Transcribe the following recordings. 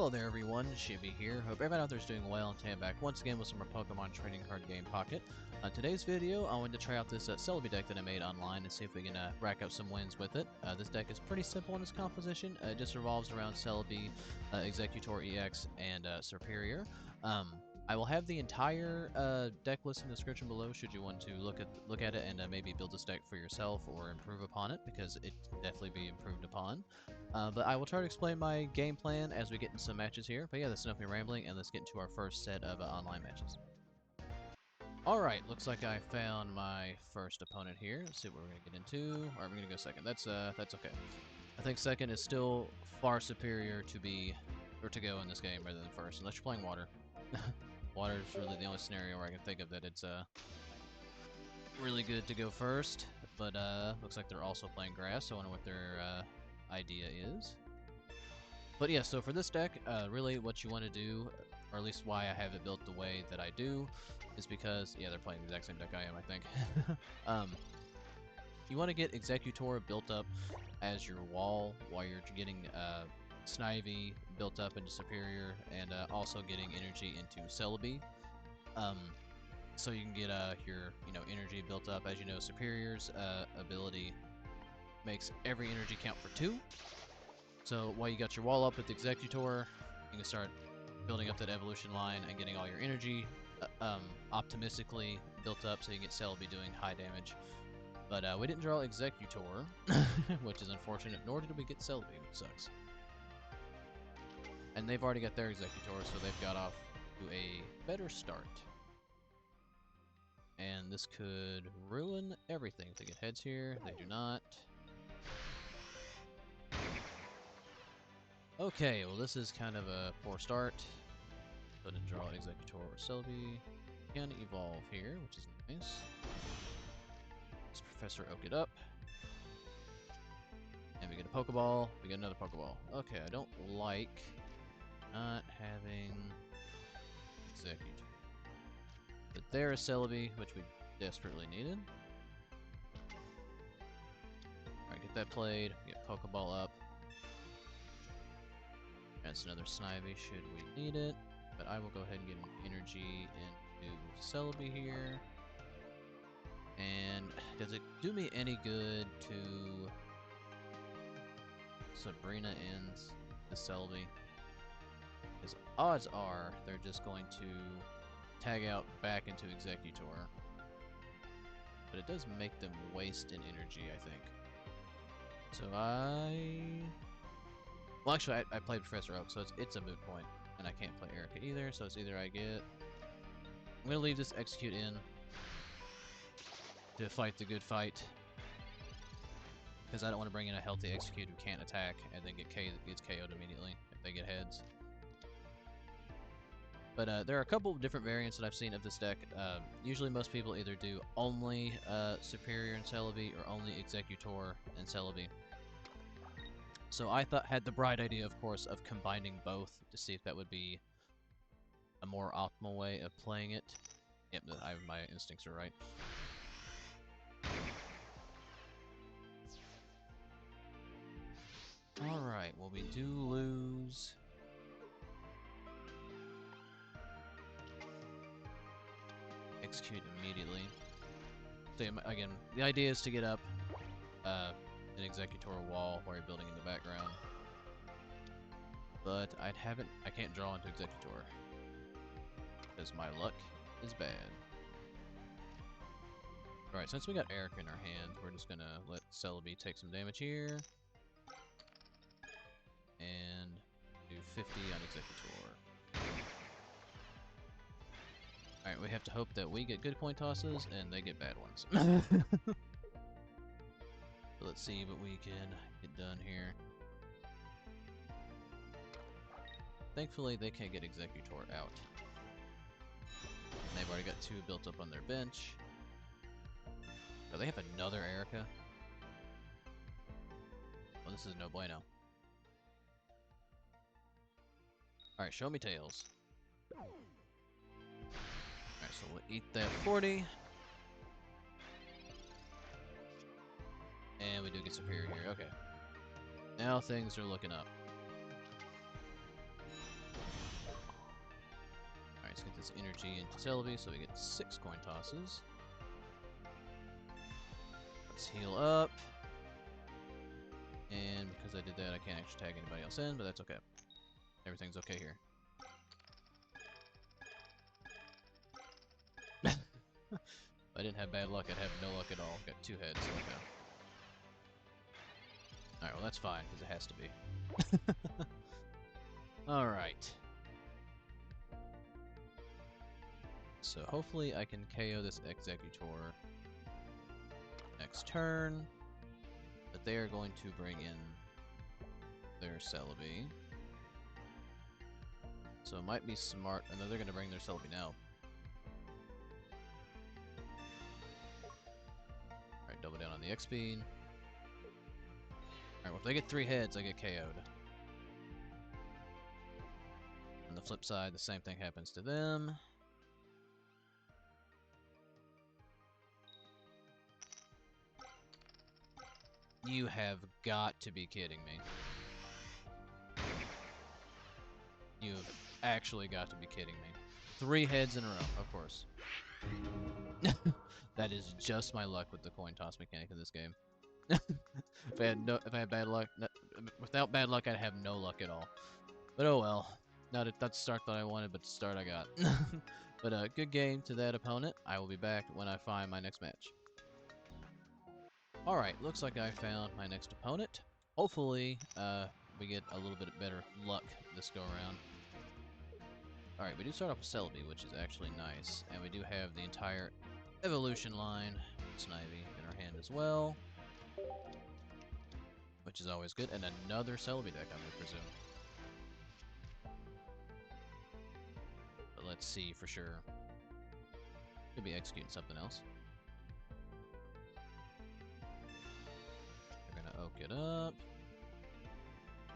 Hello there everyone, Shibby here. Hope everyone out there is doing well, and today I'm back once again with some more Pokemon trading card game Pocket. On today's video, I wanted to try out this Celebi deck that I made online and see if we can rack up some wins with it. This deck is pretty simple in its composition. It just revolves around Celebi, Exeggutor EX, and Serperior. I will have the entire deck list in the description below should you want to look at it and maybe build this deck for yourself or improve upon it, because it can definitely be improved upon. But I will try to explain my game plan as we get into some matches here. But yeah, that's enough of me rambling, and let's get into our first set of online matches. Alright, looks like I found my first opponent here. Let's see what we're going to get into. Alright, we're going to go second. That's okay. I think second is still far superior to go in this game rather than first, unless you're playing water. Water is really the only scenario where I can think of that it's really good to go first, but looks like they're also playing grass, so I wonder what their idea is. But yeah, so for this deck, really what you want to do, or at least why I have it built the way that I do, is because, yeah, they're playing the exact same deck I am, I think. You want to get Exeggutor built up as your wall while you're getting Snivy built up into Serperior, and also getting energy into Celebi. So you can get your energy built up. As you know, Serperior's ability makes every energy count for 2. So while you got your wall up with Exeggutor, you can start building up that evolution line and getting all your energy optimistically built up, so you can get Celebi doing high damage. But we didn't draw Exeggutor, which is unfortunate, nor did we get Celebi, which sucks. And they've already got their Exeggutor, so they've got off to a better start. And this could ruin everything if they get heads here. They do not. Okay, well this is kind of a poor start. But and draw Exeggutor or Celebi. Can evolve here, which is nice. Let's Professor Oak it up. And we get a Pokeball. We get another Pokeball. Okay, I don't like not having Exeggutor. But there is Celebi, which we desperately needed. Alright, get that played. Get Pokeball up. That's another Snivy should we need it. But I will go ahead and get an energy into Celebi here. And does it do me any good to Sabrina in the Celebi? Because odds are they're just going to tag out back into Exeggutor. But it does make them waste in energy, I think. So well, actually, I played Professor Oak, so it's a moot point. And I can't play Erika either, so it's either I'm going to leave this Exeggcute in to fight the good fight. Because I don't want to bring in a healthy Exeggcute who can't attack and then gets KO'd immediately if they get heads. But there are a couple of different variants that I've seen of this deck. Usually most people either do only Serperior and Celebi, or only Exeggutor and Celebi. So I had the bright idea, of course, of combining both to see if that would be a more optimal way of playing it. Yep, my instincts are right. Alright, well we do lose Execute immediately. So again, the idea is to get up an Exeggutor wall while you're building in the background. But I can't draw into Exeggutor because my luck is bad. Alright, since we got Erika in our hand, we're just gonna let Celebi take some damage here. And do 50 on Exeggutor. Alright, we have to hope that we get good coin tosses and they get bad ones. So let's see what we can get done here. Thankfully, they can't get Exeggutor out. And they've already got 2 built up on their bench. Oh, they have another Erika? Well, this is no bueno. Alright, show me tails. Alright, so we'll eat that 40. And we do get Serperior here, okay. Now things are looking up. this energy into Celebi so we get 6 coin tosses. Let's heal up. And because I did that, I can't actually tag anybody else in, but that's okay. Everything's okay here. If I didn't have bad luck, I'd have no luck at all. Got 2 heads, okay. Alright, well that's fine, because it has to be. Alright. So hopefully I can KO this Exeggutor next turn. But they are going to bring in their Celebi. So it might be smart. I know they're going to bring their Celebi now. Alright, double down on the X speed. Alright, well if they get 3 heads, I get KO'd. On the flip side, the same thing happens to them. You have got to be kidding me. You have actually got to be kidding me. 3 heads in a row, of course. That is just my luck with the coin toss mechanic in this game. If I had bad luck, without bad luck, I'd have no luck at all. But oh well. Not the start that I wanted, but the start I got. But good game to that opponent. I will be back when I find my next match. Alright, looks like I found my next opponent. Hopefully, we get a little bit better luck this go around. Alright, we do start off with Celebi, which is actually nice. And we do have the entire evolution line, Snivy, in our hand as well. Which is always good. And another Celebi deck, I would presume. But let's see for sure. Could be executing something else. We're gonna oak it up.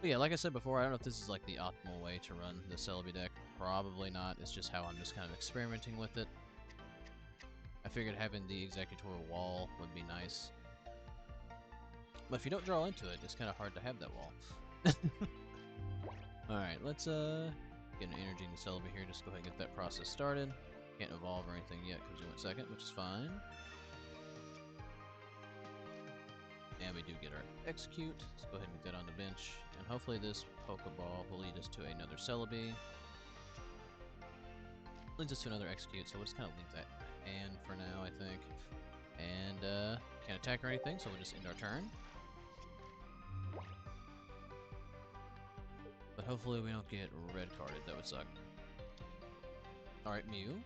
But yeah, like I said before, I don't know if this is like the optimal way to run the Celebi deck. Probably not. It's just how I'm just kind of experimenting with it. I figured having the Exeggutor wall would be nice. But if you don't draw into it, it's kind of hard to have that wall. Alright, let's get an energy into Celebi here. Just go ahead and get that process started. Can't evolve or anything yet because we went second, which is fine. And we do get our Exeggcute. Let's go ahead and get that on the bench. And hopefully this Pokeball will lead us to another Celebi. Leads us to another Exeggcute, so we'll just kind of leave that in hand for now, I think. And can't attack or anything, so we'll just end our turn. But hopefully we don't get red carded. That would suck. Alright, Mew.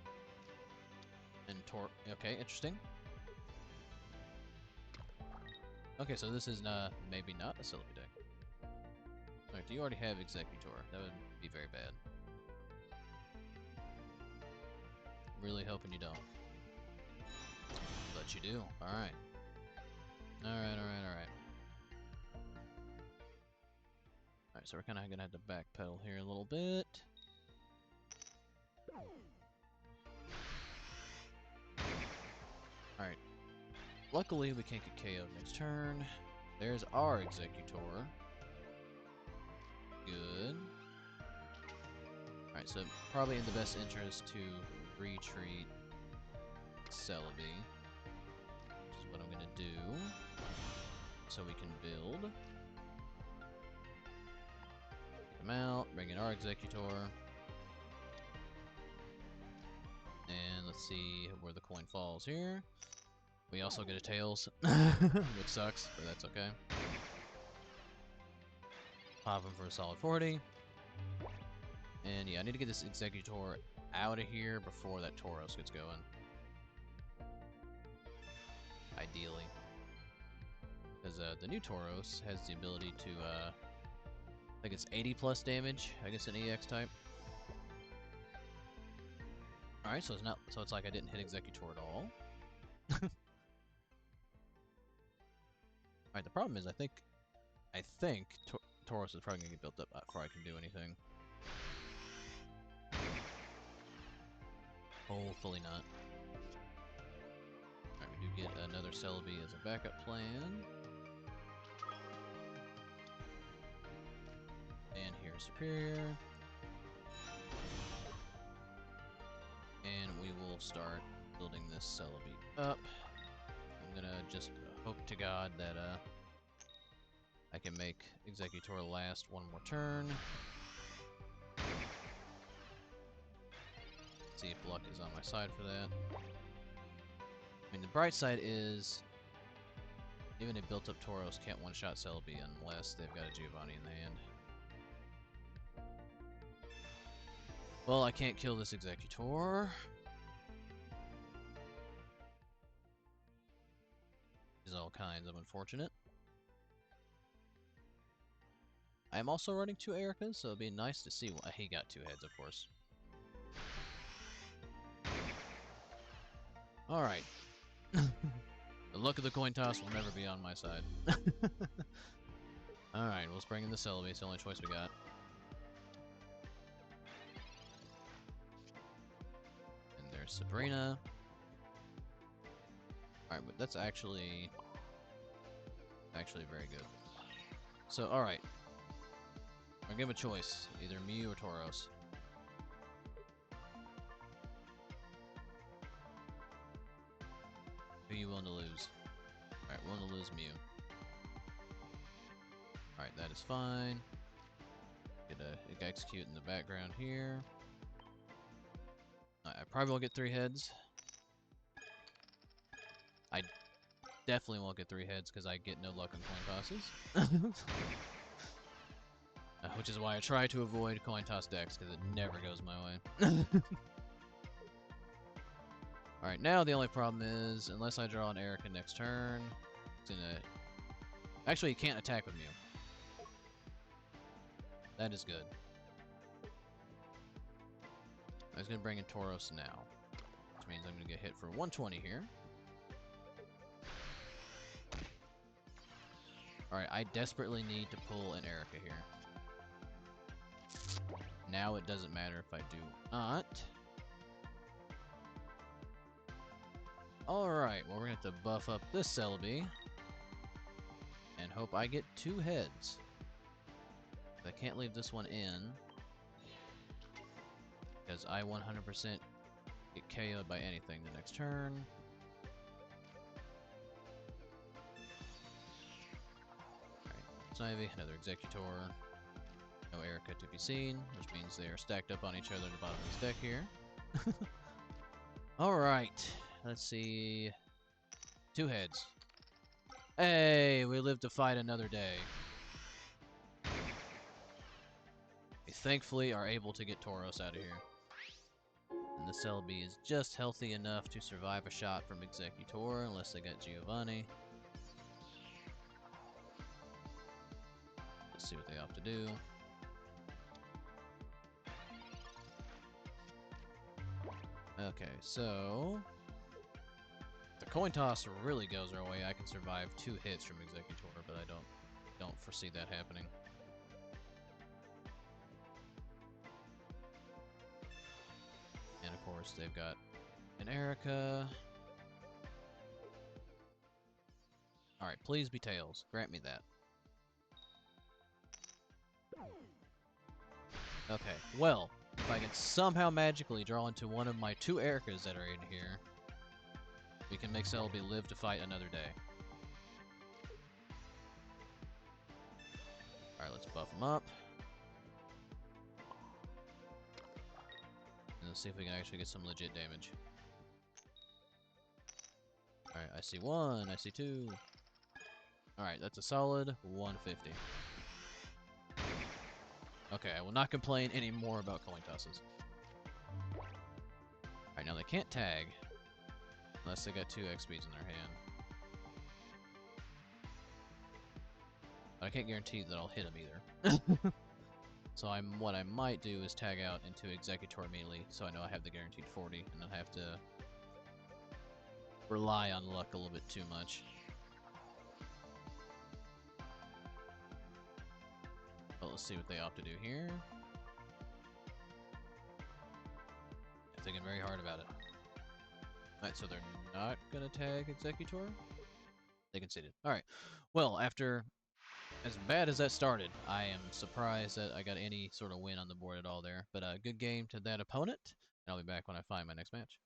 And okay, interesting. Okay, so this is maybe not a Celebi deck. Alright, do you already have Exeggutor? That would be very bad. Really hoping you don't. But you do. Alright. Alright. Alright, so we're kind of going to have to backpedal here a little bit. Alright. Luckily, we can't get KO'd next turn. There's our Exeggutor. Good. Alright, so probably in the best interest to retreat Celebi, which is what I'm going to do, so we can build. Take them out, bring in our Exeggutor, and let's see where the coin falls here. We also get a Tails, which sucks, but that's okay. Pop him for a solid 40. And yeah, I need to get this Exeggutor out of here before that Tauros gets going. Ideally. Because the new Tauros has the ability to, I think it's 80 plus damage, I guess an EX type. Alright, so it's like I didn't hit Exeggutor at all. Alright, the problem is I think Tauros is probably gonna get built up before I can do anything. Hopefully not. Alright, we do get another Celebi as a backup plan. And here's Serperior. And we will start building this Celebi up. I'm gonna just hope to God that I can make Exeggutor last one more turn. See if luck is on my side for that. I mean, the bright side is even a built-up Tauros can't one-shot Celebi unless they've got a Giovanni in the hand. Well, I can't kill this Exeggutor. Is all kinds of unfortunate. I'm also running 2 Erikas, so it'd be nice to see. He got 2 heads, of course. Alright. The luck of the coin toss will never be on my side. Alright, let's bring in the Celebi. It's the only choice we got. And there's Sabrina. Alright, but that's actually very good. So, alright. I'll give a choice. Either Mew or Tauros. Who are you willing to lose? Alright, willing to lose Mew. Alright, that is fine. Get a Exeggcute in the background here. I probably won't get 3 heads. I definitely won't get 3 heads because I get no luck on coin tosses. Which is why I try to avoid coin toss decks because it never goes my way. Alright, now the only problem is, unless I draw an Erika next turn, it's gonna... Actually, you can't attack with Mew. That is good. I was gonna bring in Tauros now, which means I'm gonna get hit for 120 here. Alright, I desperately need to pull an Erika here. Now it doesn't matter if I do not. Alright, well we're gonna have to buff up this Celebi. And hope I get 2 heads. I can't leave this one in. Because I 100% get KO'd by anything the next turn. Alright, Snivy, another Exeggutor. No Erika to be seen, which means they are stacked up on each other at the bottom of this deck here. Alright, let's see. 2 heads. Hey, we live to fight another day. We thankfully are able to get Tauros out of here. And the Celebi is just healthy enough to survive a shot from Exeggutor, unless they got Giovanni. Let's see what they opt to do. Okay, so... if the coin toss really goes our way, I can survive 2 hits from Exeggutor, but I don't foresee that happening. And of course, they've got an Erika. Alright, please be Tails. Grant me that. Okay, well, if I can somehow magically draw into one of my 2 Erikas that are in here, we can make Celebi live to fight another day. Alright, let's buff him up. And let's see if we can actually get some legit damage. Alright, I see 1, I see 2. Alright, that's a solid 150. Okay, I will not complain anymore about coin tosses. Alright, now they can't tag. Unless they got 2 XPs in their hand. But I can't guarantee that I'll hit them either. So what I might do is tag out into Exeggutor immediately, so I know I have the guaranteed 40, and not have to rely on luck a little bit too much. But let's see what they opt to do here. I'm thinking very hard about it. Alright, so they're not gonna tag Exeggutor? They conceded. Alright. Well, after As bad as that started, I am surprised that I got any sort of win on the board at all there. But good game to that opponent, and I'll be back when I find my next match.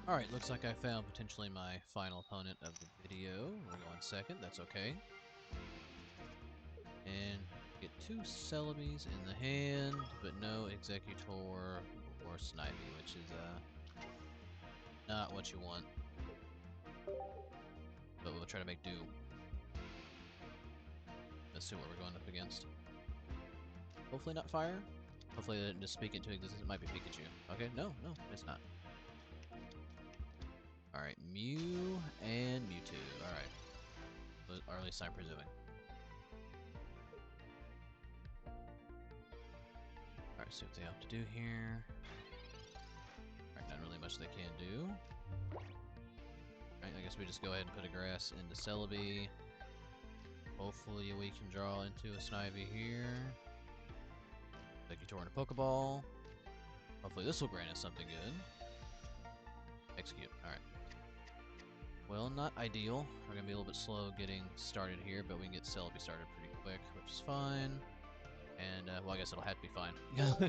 Alright, looks like I found potentially my final opponent of the video. We're going second, that's okay. And get 2 Celebis in the hand, but no Exeggutor or Snivy, which is not what you want. But we'll try to make do. Let's see what we're going up against. Hopefully not fire. Hopefully they didn't just speak into existence. It might be Pikachu. Okay, no, it's not. Alright, Mew and Mewtwo. Alright. Or at least I'm presuming. Alright, see what they have to do here. Alright, not really much they can do. Alright, I guess we just go ahead and put a grass into Celebi. Hopefully we can draw into a Snivy here. Exeggutor and a Pokeball. Hopefully this will grant us something good. Execute. Alright. Well, not ideal. We're going to be a little bit slow getting started here, but we can get Celebi started pretty quick, which is fine. And, well, I guess it'll have to be fine.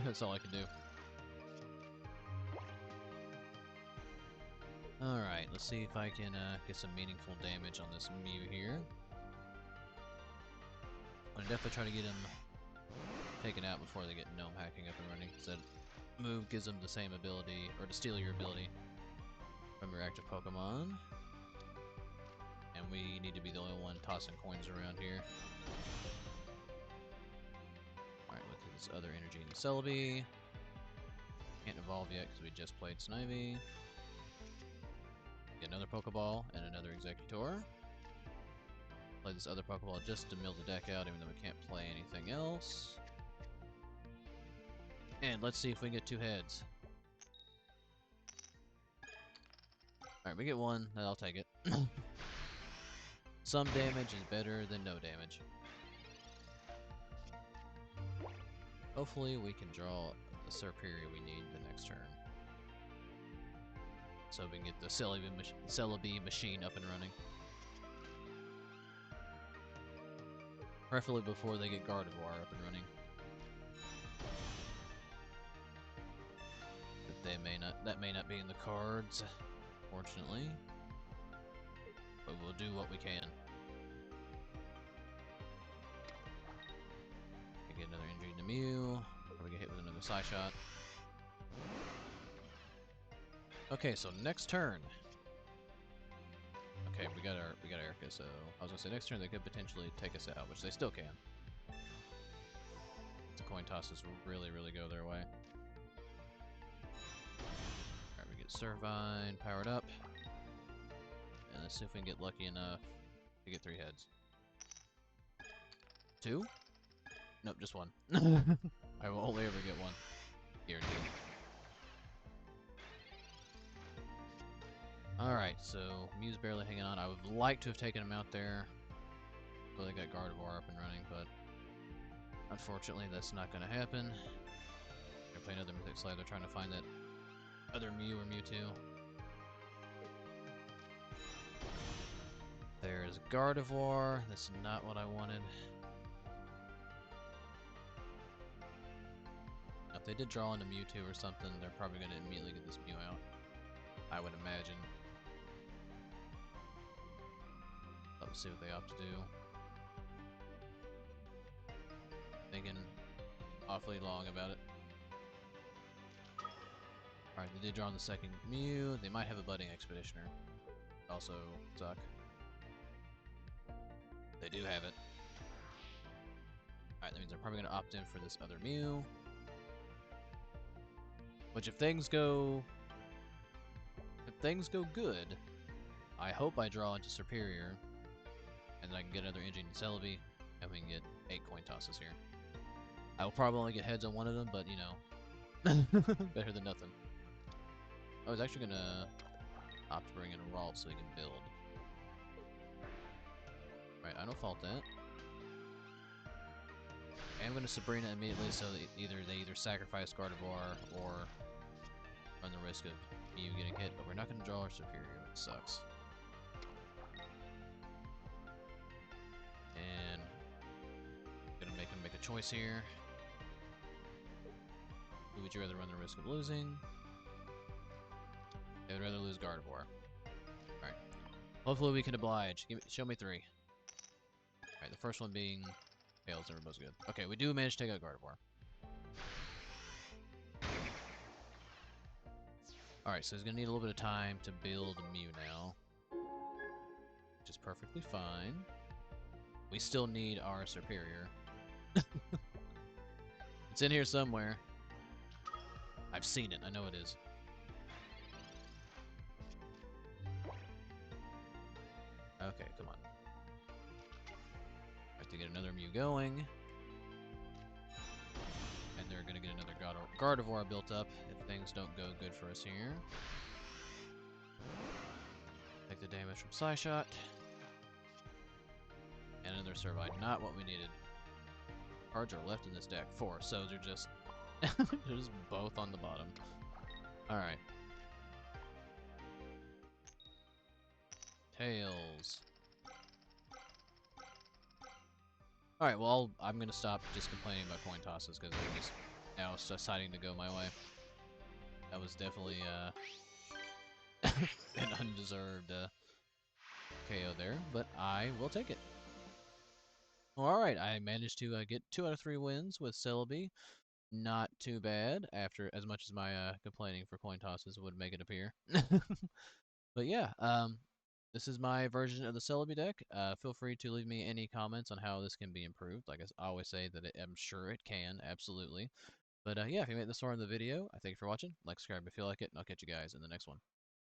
That's all I can do. Alright, let's see if I can get some meaningful damage on this Mew here. I'm going to definitely try to get him taken out before they get Gnome hacking up and running, because that move gives them the same ability, or to steal your ability from your active Pokemon. And we need to be the only one tossing coins around here. Alright, look at this other energy in the Celebi. Can't evolve yet because we just played Snivy. Get another Pokeball and another Exeggutor. Play this other Pokeball just to mill the deck out, even though we can't play anything else. And let's see if we can get 2 heads. Alright, we get 1, then I'll take it. Some damage is better than no damage. Hopefully we can draw the Serperior we need the next turn. So we can get the Celebi machine up and running. Preferably before they get Gardevoir up and running. But that may not be in the cards, fortunately. But we'll do what we can. Get another injury in the Mew. Or we get hit with another Psyshot. Okay, so next turn. Okay, we got Erika, so I was gonna say next turn they could potentially take us out, which they still can. The coin tosses really go their way. Alright, we get Servine powered up. And let's see if we can get lucky enough to get 3 heads. 2? Nope, just 1. I will only ever get 1. Guaranteed. Alright, so Mew's barely hanging on. I would like to have taken him out there so they got Gardevoir up and running, but unfortunately that's not going to happen. They're playing another Mythic Slide. They're trying to find that other Mew or Mewtwo. There's Gardevoir. That's not what I wanted. Now, if they did draw into Mewtwo or something, they're probably going to immediately get this Mew out. I would imagine. Let's see what they opt to do. Thinking awfully long about it. Alright, they did draw on the second Mew. They might have a Budding Expeditioner. Also suck. They do have it. Alright, that means they're probably going to opt in for this other Mew. Which if things go good, I hope I draw into Serperior. And then I can get another engine in Celebi, and we can get 8 coin tosses here. I will probably only get heads on one of them, but you know, better than nothing. I was actually gonna opt to bring in a Ralt so we can build. Right, I don't fault that. I am gonna Sabrina immediately, so they either sacrifice Gardevoir or run the risk of Mew getting hit, but we're not gonna draw our Serperior, which sucks. And choice here. Who would you rather run the risk of losing? I would rather lose Gardevoir. Alright. Hopefully we can oblige. Show me 3. Alright, the first one being Tails, everybody's good. Okay, we do manage to take out Gardevoir. Alright, so he's gonna need a little bit of time to build Mew now. Which is perfectly fine. We still need our Serperior. It's in here somewhere. I've seen it, I know it is. Okay, come on. I have to get another Mew going. And they're gonna get another Gardevoir built up if things don't go good for us here. Take the damage from Psyshot. And another Servine, not what we needed. Cards are left in this deck. 4, so they're just they're just both on the bottom. Alright. Tails. Alright, well, I'm gonna stop just complaining about coin tosses because they're just now deciding to go my way. That was definitely an undeserved KO there, but I will take it. Alright, I managed to get 2 out of 3 wins with Celebi. Not too bad, after as much as my complaining for coin tosses would make it appear. But yeah, this is my version of the Celebi deck. Feel free to leave me any comments on how this can be improved. Like I always say, that I'm sure it can, absolutely. But yeah, if you made this far in the video, I thank you for watching. Like, subscribe if you like it, and I'll catch you guys in the next one.